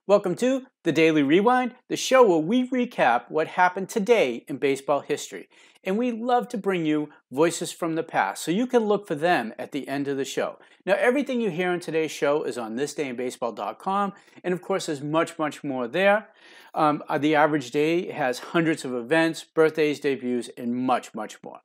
Welcome to the Daily Rewind, the show where we recap what happened today in baseball history. And we love to bring you voices from the past so you can look for them at the end of the show. Now, everything you hear in today's show is on thisdayinbaseball.com, and of course, there's much more there. The average day has hundreds of events, birthdays, debuts, and much more.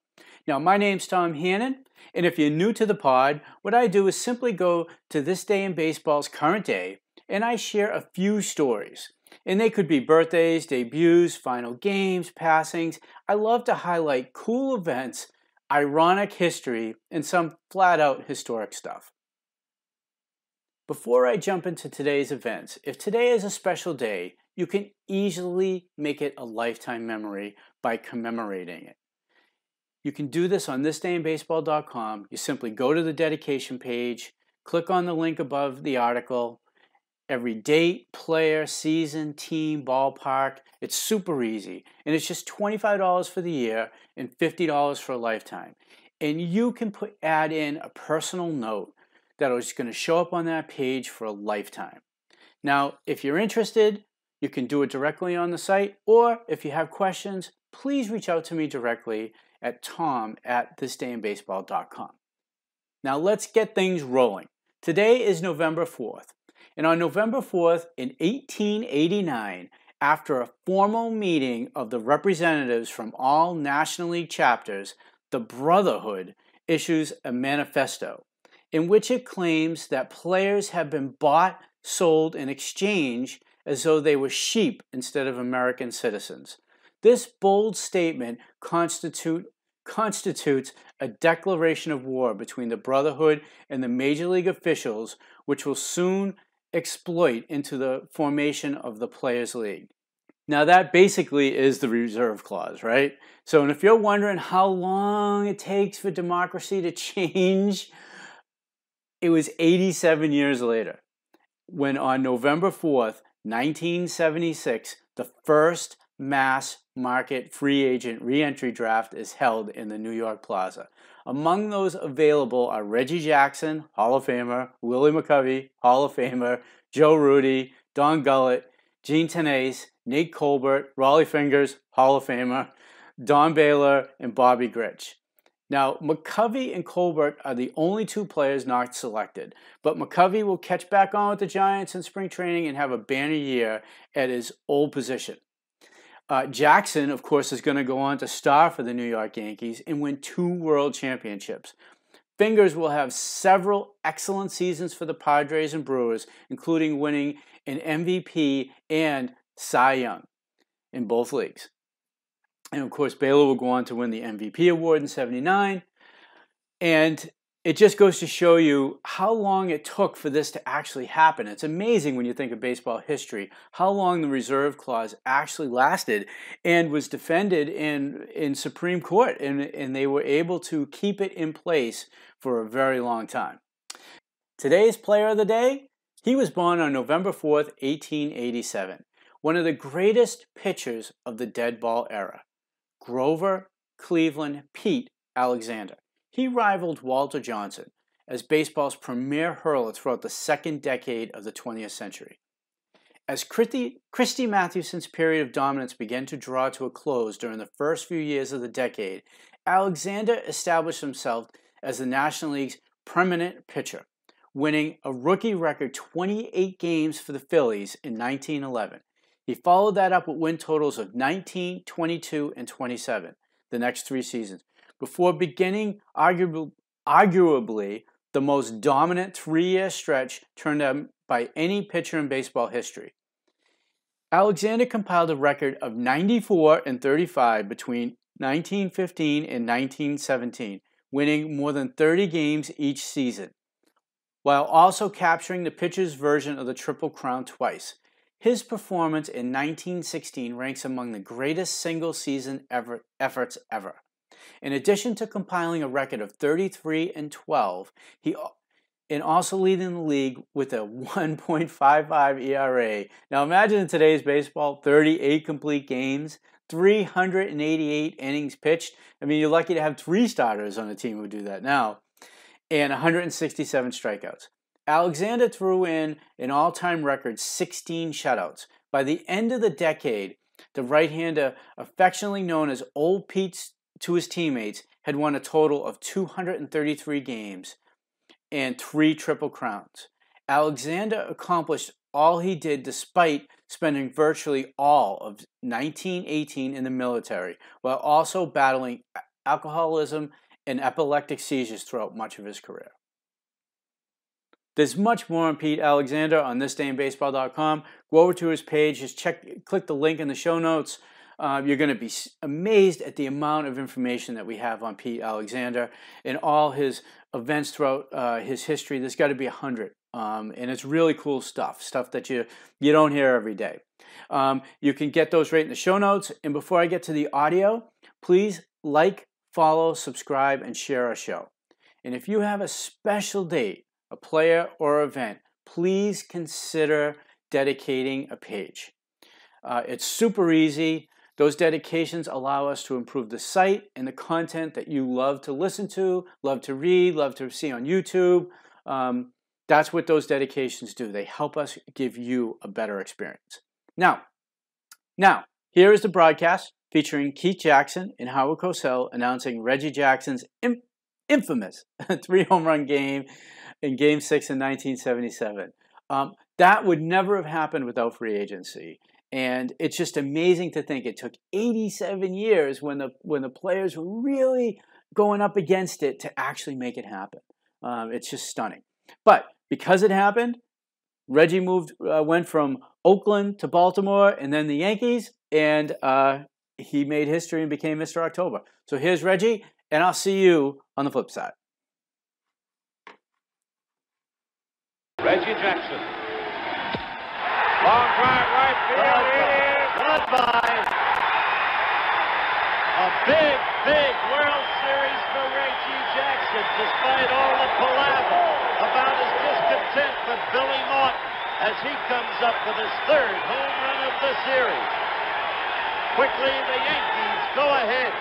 Now, my name's Tom Hannon, and if you're new to the pod, what I do is simply go to This Day in Baseball's current day, and I share a few stories. And they could be birthdays, debuts, final games, passings. I love to highlight cool events, ironic history, and some flat-out historic stuff. Before I jump into today's events, if today is a special day, you can easily make it a lifetime memory by commemorating it. You can do this on thisdayinbaseball.com. You simply go to the dedication page, click on the link above the article, every date, player, season, team, ballpark. It's super easy. And it's just $25 for the year and $50 for a lifetime. And you can add in a personal note that is going to show up on that page for a lifetime. Now, if you're interested, you can do it directly on the site, or if you have questions, please reach out to me directly at tom@thisdayinbaseball.com. Now let's get things rolling. Today is November 4th. And on November 4th in 1889, after a formal meeting of the representatives from all National League chapters, the Brotherhood issues a manifesto in which it claims that players have been bought, sold, and exchanged as though they were sheep instead of American citizens. This bold statement constitutes a declaration of war between the Brotherhood and the Major League officials, which will soon exploit into the formation of the Players League. Now that basically is the reserve clause, right? So, and if you're wondering how long it takes for democracy to change, it was 87 years later when on November 4th, 1976, the first mass market free agent re-entry draft is held in the New York Plaza. Among those available are Reggie Jackson, Hall of Famer, Willie McCovey, Hall of Famer, Joe Rudy, Don Gullett, Gene Tenace, Nate Colbert, Rollie Fingers, Hall of Famer, Don Baylor, and Bobby Grich. Now, McCovey and Colbert are the only two players not selected, but McCovey will catch back on with the Giants in spring training and have a banner year at his old position. Jackson, of course, is going to go on to star for the New York Yankees and win 2 world championships. Fingers will have several excellent seasons for the Padres and Brewers, including winning an MVP and Cy Young in both leagues. And of course, Baylor will go on to win the MVP award in '79. And it just goes to show you how long it took for this to actually happen. It's amazing when you think of baseball history, how long the reserve clause actually lasted and was defended in Supreme Court. And they were able to keep it in place for a very long time. Today's player of the day, he was born on November 4th, 1887. One of the greatest pitchers of the dead ball era, Grover Cleveland Pete Alexander. He rivaled Walter Johnson as baseball's premier hurler throughout the second decade of the 20th century. As Christy Mathewson's period of dominance began to draw to a close during the first few years of the decade, Alexander established himself as the National League's preeminent pitcher, winning a rookie record 28 games for the Phillies in 1911. He followed that up with win totals of 19, 22, and 27 the next 3 seasons, before beginning arguably the most dominant 3-year stretch turned out by any pitcher in baseball history. Alexander compiled a record of 94 and 35 between 1915 and 1917, winning more than 30 games each season, while also capturing the pitcher's version of the Triple Crown twice. His performance in 1916 ranks among the greatest single-season efforts ever. In addition to compiling a record of 33 and 12, and also leading the league with a 1.55 ERA. Now imagine in today's baseball, 38 complete games, 388 innings pitched. I mean, you're lucky to have 3 starters on a team who do that now, and 167 strikeouts. Alexander threw in an all-time record 16 shutouts. By the end of the decade, the right-hander, affectionately known as Old Pete to his teammates, had won a total of 233 games and 3 Triple Crowns. Alexander accomplished all he did despite spending virtually all of 1918 in the military, while also battling alcoholism and epileptic seizures throughout much of his career. There's much more on Pete Alexander on thisdayinbaseball.com. Go over to his page, just click the link in the show notes. You're going to be amazed at the amount of information that we have on Pete Alexander and all his events throughout his history. There's got to be 100, and it's really cool stuff that you don't hear every day. You can get those right in the show notes. And before I get to the audio, please like, follow, subscribe, and share our show. And if you have a special date, a player or event, please consider dedicating a page. It's super easy. Those dedications allow us to improve the site and the content that you love to listen to, love to read, love to see on YouTube. That's what those dedications do. They help us give you a better experience. Now, here is the broadcast featuring Keith Jackson and Howard Cosell announcing Reggie Jackson's infamous 3-home run game in Game 6 in 1977. That would never have happened without free agency. And it's just amazing to think it took 87 years when the players were really going up against it to actually make it happen. It's just stunning. But because it happened, Reggie went from Oakland to Baltimore and then the Yankees, and he made history and became Mr. October. So here's Reggie, and I'll see you on the flip side. Reggie Jackson. Long drive right field. Goodbye. A big World Series for Reggie Jackson, despite all the palaver about his discontent with Billy Martin as he comes up with his 3rd home run of the series. Quickly, the Yankees go ahead.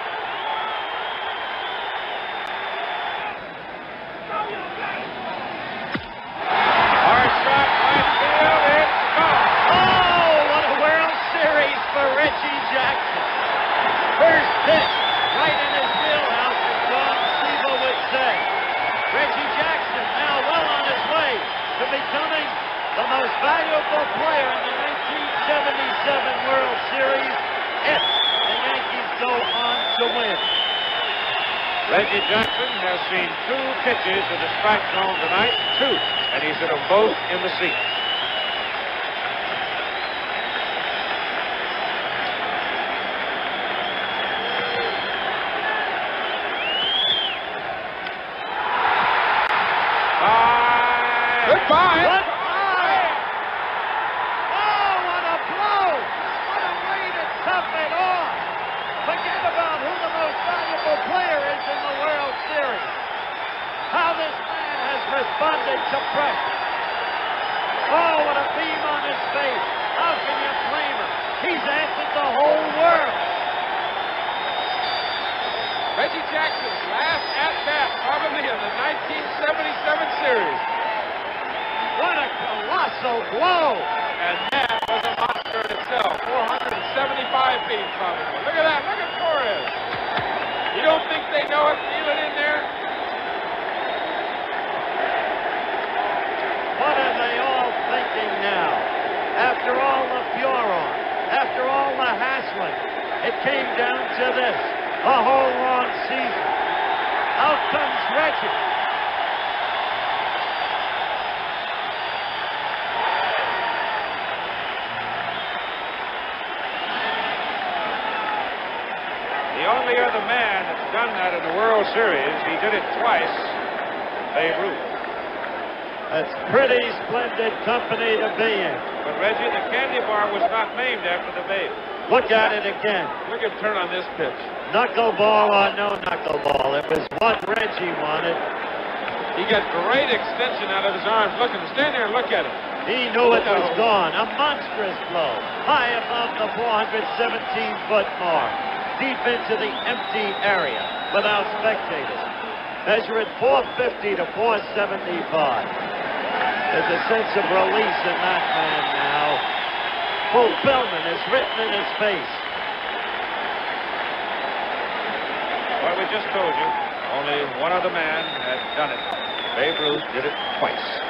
Hard shot, right field, it's gone. Oh, what a World Series for Reggie Jackson. First pitch, right in his wheelhouse, as John Siebel would say. Reggie Jackson now well on his way to becoming the most valuable player in the 1977 World Series if the Yankees go on to win. Reggie Jackson has seen 2 pitches in the strike zone tonight, 2, and he's hit them both in the seats. Goodbye. Goodbye. Oh, what a blow. What a way to tough it off. Forget about who the most valuable player is in the World Series. How this man has responded to pressure. Oh, what a beam on his face. How can you blame him? He's answered the whole world. Reggie Jackson's last at-bat, probably in the 1977 series. What a colossal blow! And that was a monster in itself. 475 feet, probably. Look at that. Look at Torres. You don't think they know it? Feel it in there? What are they all thinking now? After all the furor, after all the hassling, it came down to this. A whole long season. Out comes Reggie. The only other man that's done that in the World Series, he did it twice, Babe Ruth. That's pretty splendid company to be in. But Reggie, the candy bar was not named after the Babe. Look at it again. Look at turn on this pitch. Knuckleball or no knuckleball. It was what Reggie wanted. He got great extension out of his arms. Look at him. Stand there and look at him. He knew it was gone. A monstrous blow. High above the 417-foot mark. Deep into the empty area without spectators. Measure it 450 to 475. There's a sense of release in that man now. Fulfillment is written in his face. Well, we just told you, only one other man had done it. Babe Ruth did it twice.